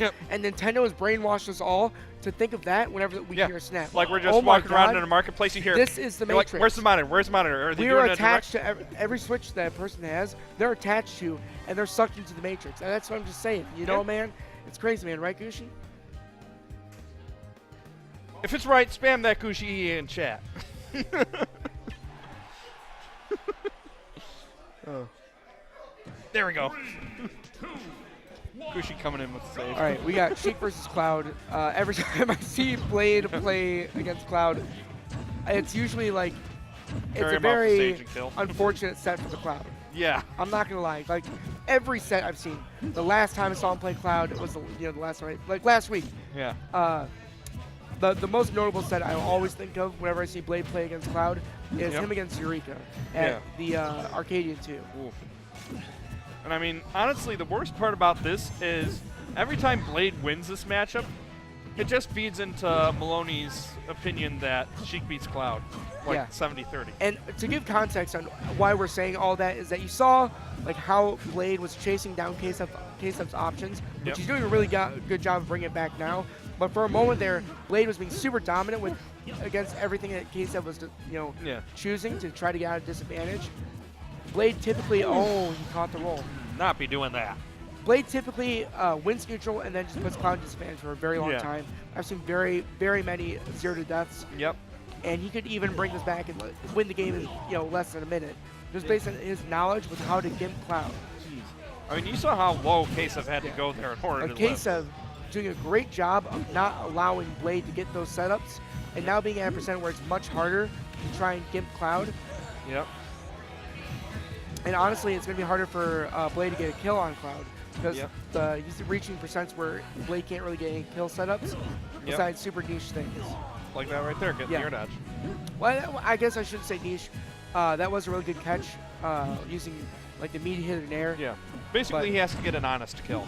And Nintendo has brainwashed us all to think of that whenever we hear a snap. Like we're just walking around in a marketplace, you hear, this is the Matrix. Like, where's the monitor? Where's the monitor? Are they We're attached to every switch that a person has, they're attached to, and they're sucked into the Matrix. And that's what I'm just saying. You know, man? It's crazy, man. Right, Gooshi? If it's right, spam that Gooshi in chat. Oh. There we go. Gooshi coming in with the save. All right, we got Sheik versus Cloud. Every time I see Blade play against Cloud, it's usually like it's a very unfortunate set for the Cloud. Yeah. I'm not gonna lie. Like every set I've seen, the last time I saw him play Cloud was the last night, like last week. Yeah. The most notable set I always think of whenever I see Blade play against Cloud is him against Eureka at the Arcadian 2. Ooh. And I mean, honestly, the worst part about this is every time Blade wins this matchup, it just feeds into Maloney's opinion that Sheik beats Cloud, like 70-30. And to give context on why we're saying all that is that you saw like how Blade was chasing down Ksev's options, which he's doing a really good job of bringing it back now. But for a moment there, Blade was being super dominant against everything that Ksev was, choosing to try to get out of disadvantage. Blade typically, he caught the roll. Not be doing that. Blade typically wins neutral and then just puts Cloud in disadvantage for a very long time. I've seen very, very many 0 deaths. Yep. And he could even bring this back and win the game in less than a minute, just based on his knowledge with how to gimp Cloud. Jeez. I mean, you saw how low Ksev had to go there in order to live. Ksev doing a great job of not allowing Blade to get those setups, and now being at a percent where it's much harder to try and gimp Cloud. Yep. And honestly, it's going to be harder for Blade to get a kill on Cloud because he's reaching percents where Blade can't really get any kill setups besides super niche things. Like that right there, getting the air dodge. Well, I guess I shouldn't say niche. That was a really good catch using like the meaty hit in air. Yeah. Basically, he has to get an honest kill.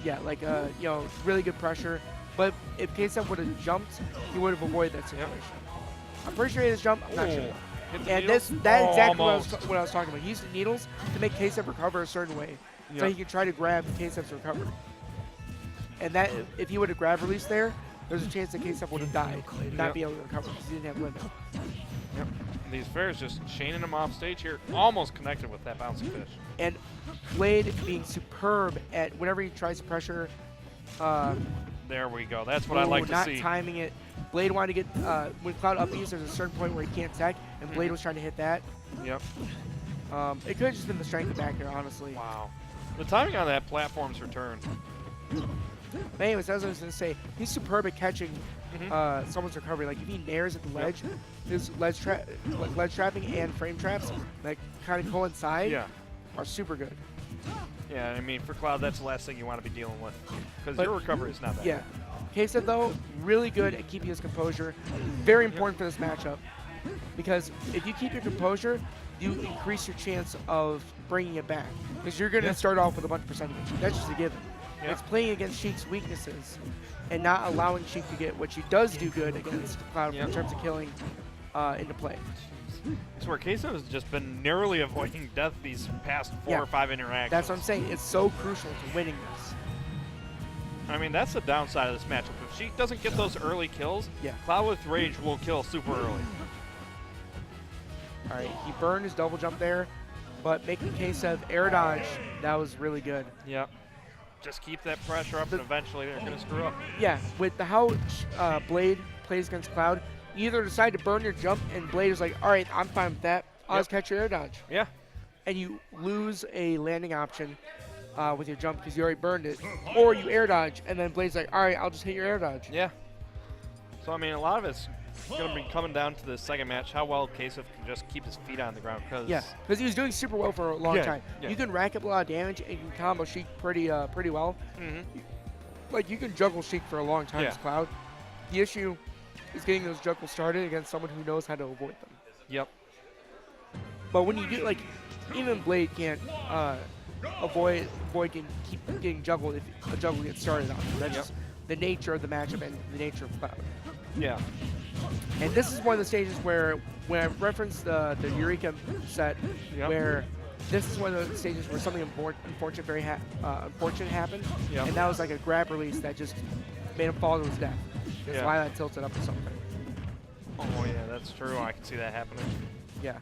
Yeah, like really good pressure. But if Ksev would have jumped, he would have avoided that situation. I'm pretty sure he has jumped. I'm not sure. And that's exactly what I was talking about. He used the needles to make Ksev recover a certain way, so he could try to grab Ksev's recovery. And that, if he would have grab release there, there's a chance that Ksev would have died, not be able to recover because he didn't have limit. Yep. These fairs just chaining him off stage here, almost connected with that bouncing fish. And Blade being superb at whenever he tries to pressure. There we go. That's what I like to see. Not timing it. Blade wanted to get, when Cloud up E's, there's a certain point where he can't tech, and Blade was trying to hit that. Yep. It could have just been the strength of back there, honestly. Wow. The timing on that platform's return. But anyways, as I was going to say, he's superb at catching someone's recovery. Like, if he nares at the ledge, his ledge trapping and frame traps that kind of coincide are super good. Yeah, I mean, for Cloud, that's the last thing you want to be dealing with because your recovery is not that good. Ksev, though, really good at keeping his composure. Very important for this matchup because if you keep your composure, you increase your chance of bringing it back because you're going to start off with a bunch of percentage. That's just a given. It's playing against Sheik's weaknesses and not allowing Sheik to get what she does do good against Cloud in terms of killing into play. It's where Ksev has just been narrowly avoiding death these past 4 or 5 interactions. That's what I'm saying. It's so crucial to winning this. I mean, that's the downside of this matchup. If Sheik doesn't get those early kills, Cloud with Rage will kill super early. All right, he burned his double jump there, but making Ksev air dodge, that was really good. Yep. Just keep that pressure up, and eventually they're going to screw up. Yeah, with how Blade plays against Cloud, you either decide to burn your jump, and Blade is like, all right, I'm fine with that. I'll just catch your air dodge. Yeah. And you lose a landing option with your jump because you already burned it. Or you air dodge, and then Blade's like, all right, I'll just hit your air dodge. Yeah. So, I mean, a lot of it's going to be coming down to the second match, how well Ksev can just keep his feet on the ground. Because he was doing super well for a long time. You can rack up a lot of damage, and you can combo Sheik pretty well. Like, you can juggle Sheik for a long time as Cloud. The issue is getting those juggles started against someone who knows how to avoid them. Yep. But when you do, like, even Blade can't avoid getting juggled if a juggle gets started on him. That's just the nature of the matchup and the nature of Cloud. Yeah. And this is one of the stages where, when I referenced the Eureka set, where this is one of those stages where something unfortunate happened, Yep. and that was like a grab release that just made him fall to his death. Because Yeah. Lila tilted up or something. Oh yeah, that's true. I can see that happening. Yeah.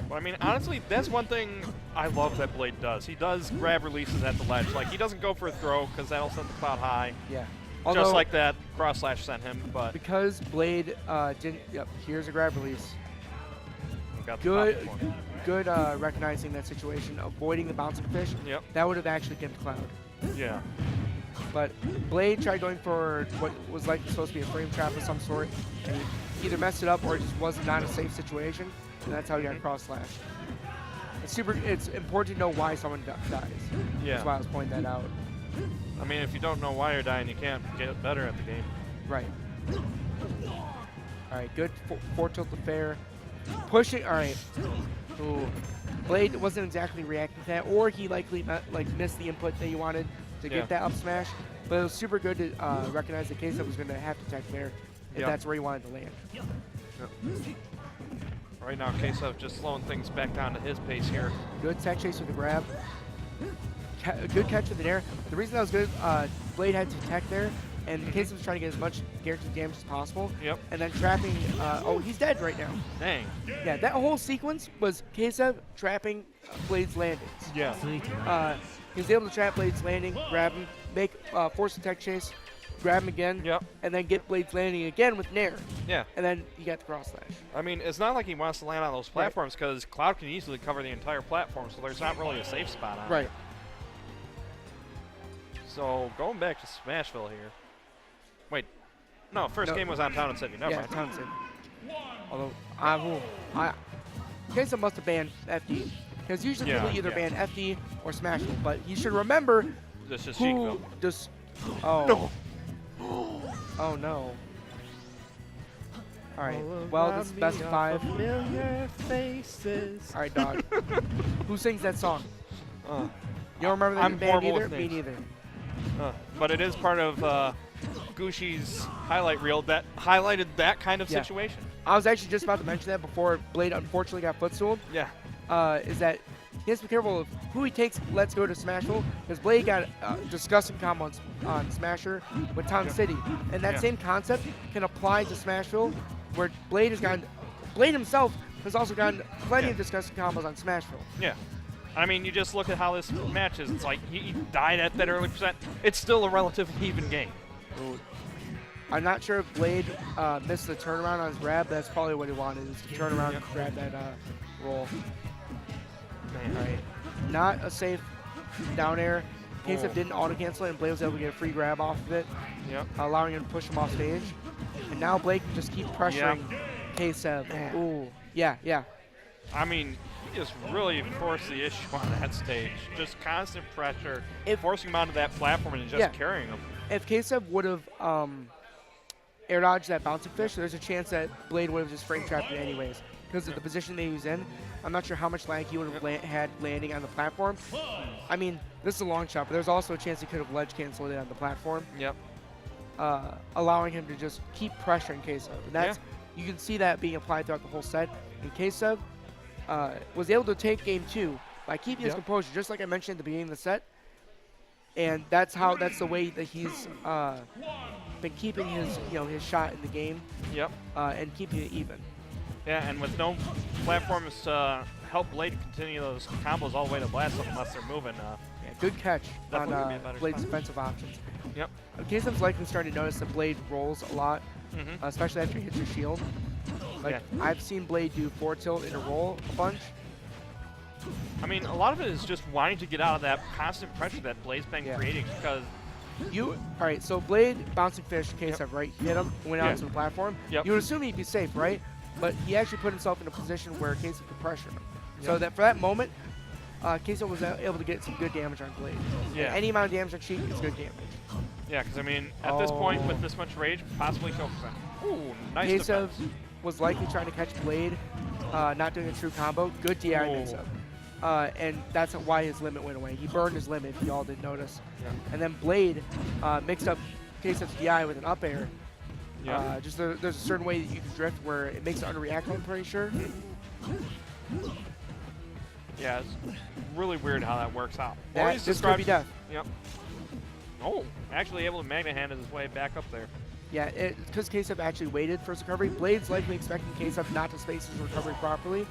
But I mean, honestly, that's one thing I love that Blade does. He does grab releases at the ledge. Like, he doesn't go for a throw because that'll send the Cloud high. Yeah. Just Although, like that cross slash sent him. But because Blade didn't. Yep. Here's a grab release. we got the Good. top one. Good recognizing that situation, avoiding the bouncing fish. Yep. That would have actually given Cloud. Yeah. But Blade tried going for what was likely supposed to be a frame trap of some sort, and he either messed it up or it just was not a safe situation, and that's how he got cross slash. It's important to know why someone dies. Yeah. That's why I was pointing that out. I mean, if you don't know why you're dying, you can't get better at the game. Right. All right, good four tilt to fair. Pushing, all right. Ooh. Blade wasn't exactly reacting to that, or he likely missed the input that he wanted to get that up smash. But it was super good to recognize that Ksev was going to have to tech there if that's where he wanted to land. Yep. Right now, Ksev just slowing things back down to his pace here. Good tech chase with the grab. Good catch with the air. The reason that was good, Blade had to tech there, and Ksev was trying to get as much guaranteed damage as possible. Yep. And then trapping. Oh, he's dead right now. Dang. Yeah, that whole sequence was Ksev trapping Blade's landings. Yeah. He was able to trap Blade's landing, grab him, make force a tech chase, grab him again, Yep. and then get Blade's landing again with Nair. Yeah. And then you got the cross slash. I mean, it's not like he wants to land on those platforms because Cloud can easily cover the entire platform, so there's not really a safe spot on it. Right. So going back to Smashville here. Wait, no, first game was on Town and City. Never mind. Town and City. Although Ksev must have banned FD because usually people either ban FD or Smashville, but you should remember This is who Sheikville. does. Oh. Oh no. All right. Well, this is best of 5. Familiar faces. All right, dog. Who sings that song? You don't remember that I'm band horrible either? with Me names. neither. But it is part of Gooshi's highlight reel that highlighted that kind of situation. I was actually just about to mention that before Blade unfortunately got footstooled. Yeah. Is that he has to be careful of who he takes. Let's go to Smashville because Blade got disgusting combo on Smasher with Town City, and that same concept can apply to Smashville, where Blade himself has also gotten plenty of disgusting combos on Smashville. Yeah. I mean, you just look at how this matches. It's like he died at that early percent. It's still a relatively even game. Ooh. I'm not sure if Blade missed the turnaround on his grab, but that's probably what he wanted, is to turn around and grab that roll. All right. Not a safe down air. Ksev didn't auto-cancel it, and Blade was able to get a free grab off of it, allowing him to push him off stage. And now Blade can just keep pressuring Ksev. Ooh. Yeah, yeah. I mean, he just really forced the issue on that stage. Just constant pressure, forcing him onto that platform and just carrying him. If Ksev would have air dodged that bouncing fish, there's a chance that Blade would have just frame trapped it anyways. Because of the position that he was in, I'm not sure how much lag he would have had landing on the platform. I mean, this is a long shot, but there's also a chance he could have ledge canceled it on the platform. Yep. Allowing him to just keep pressuring Ksev. And that's, you can see that being applied throughout the whole set. And Ksev was able to take game 2 by keeping his composure, just like I mentioned at the beginning of the set. And that's the way that he's been keeping his his shot in the game. Yep. And keeping it even. Yeah, and with no platforms to help Blade continue those combos all the way to blast them unless they're moving. Good catch on Blade's spot. defensive options. Yep. Ksev's likely starting to notice that Blade rolls a lot, especially after he hits your shield. Like I've seen Blade do forward tilt in a roll a bunch. I mean, a lot of it is just wanting to get out of that constant pressure that Blade's been creating because. All right, so Blade bouncing fish Ksev, right? He hit him, went out to the platform. Yep. You would assume he'd be safe, right? But he actually put himself in a position where Ksev could pressure him. So that for that moment, Ksev was able to get some good damage on Blade. Yeah. And any amount of damage on Sheik is good damage. Yeah, because I mean, at this point, with this much rage, possibly kill percent. Ooh, nice Ksev defense. was likely trying to catch Blade, not doing a true combo. Good DI Ksev. And that's why his limit went away. He burned his limit, if y'all didn't notice. And then Blade mixed up Ksev's DI with an up air. Just there's a certain way that you can drift where it makes it underreact, I'm pretty sure. Yeah, it's really weird how that works out. This could be death. Yep. Oh, actually able to Magna Hand his way back up there. Yeah, because Ksev actually waited for his recovery. Blade's likely expecting Ksev not to space his recovery properly.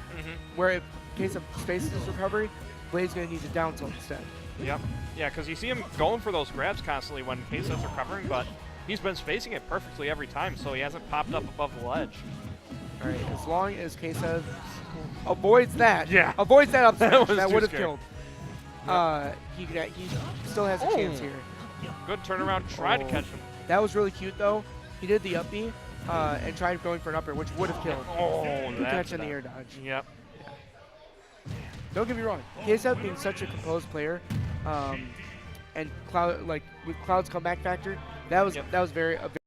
Where if Ksev spaces his recovery, Blade's going to need to down tilt instead. Yep. Yeah, because you see him going for those grabs constantly when Ksev's recovering, but he's been spacing it perfectly every time, so he hasn't popped up above the ledge. All right, as long as Ksev avoids that, avoids that upside, that would have scary. killed. He still has a chance here. Good turnaround, try to catch him. That was really cute though. He did the up B and tried going for an upper, which would have killed. Good catch in the air dodge. Yep. Don't get me wrong, Ksev being such a composed player, and Cloud with Cloud's comeback factor, that was very